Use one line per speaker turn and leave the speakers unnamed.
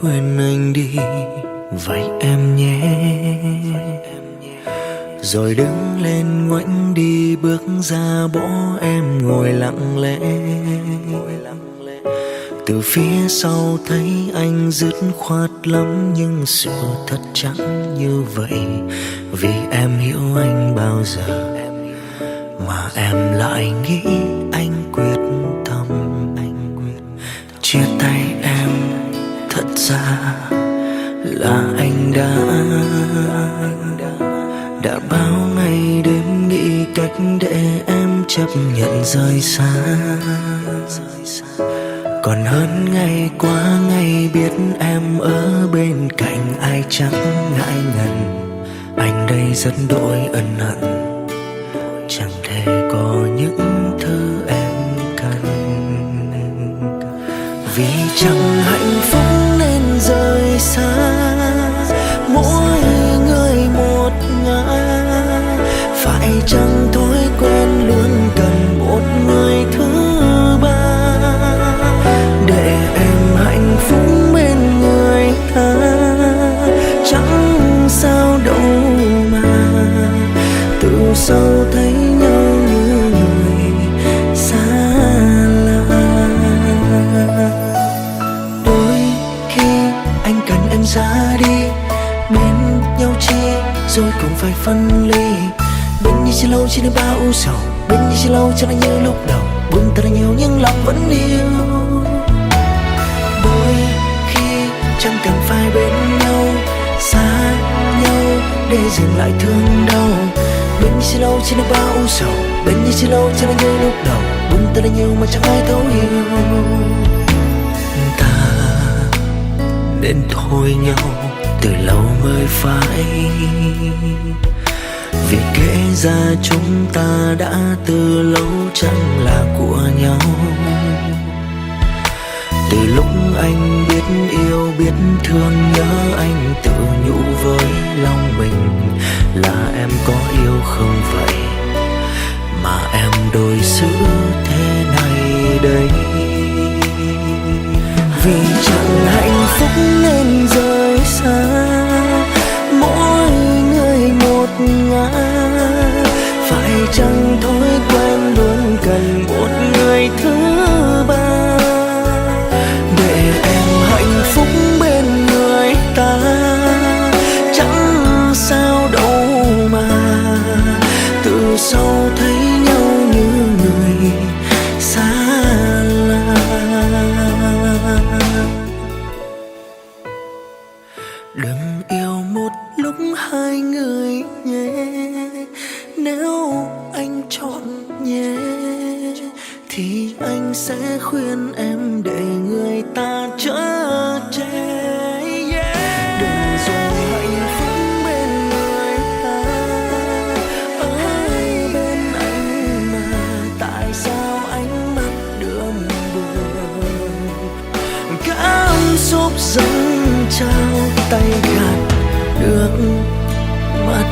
quên anh đi vậy em nhé. Rồi đứng lên ngoảnh đi bước ra bỏ em ngồi lặng lẽ. Từ phía sau thấy anh dứt khoát lắm, nhưng sự thật chẳng như vậy. Vì em hiểu anh bao giờ mà em lại nghĩ anh quyết tâm. Chia tay em thật ra là anh đã bao ngày đêm nghĩ cách để em chấp nhận rời xa. Còn hơn ngày qua ngày biết em ở bên cạnh ai chẳng ngại ngần. Anh đây rất đỗi ân hận, chẳng thể có những thứ em cần. Vì chẳng hạnh phúc nên rời xa, mỗi người một ngã. Phải chăng thói quen luôn cần một người thứ ba, để em hạnh phúc bên người ta. Chẳng sao đâu mà từ sau thấy nhau như người xa lạ. Đôi khi anh cần em ra đi, bên nhau chi rồi cũng phải phân ly. Bên như chỉ lâu chỉ nên bao ưu sầu, bên như chỉ lâu chẳng là như lúc đầu. Buồn thật là nhiều nhưng lòng vẫn yêu. Đôi khi chẳng cần phải bên nhau, xa nhau để dừng lại thương đau. Bên như chỉ lâu chỉ nên bao ưu sầu, bên như chỉ lâu chẳng là như lúc đầu. Buồn thật là nhiều mà chẳng ai thấu hiểu. Ta nên thôi nhau từ lâu mới phải, vì kể ra chúng ta đã từ lâu chẳng là của nhau. Từ lúc anh biết yêu biết thương nhớ, anh tự nhủ với lòng mình là em có yêu không vậy, mà em đối xử thế này đây. Vì chẳng hạnh phúc nên rời xa, mỗi người một ngã. Phải chăng thói quen luôn cần một người thứ ba, để em hạnh phúc bên người ta. Chẳng sao đâu mà từ sau thấy nhau như người xa lạ. Đừng yêu một lúc hai người nhé, nếu anh chọn nhé thì anh sẽ khuyên em để người ta chở che. Đừng dùng hạnh phúc bên người ta, ở bên anh mà tại sao ánh mắt đượm buồn. Cảm xúc dâng trao tay gạt nước mắt.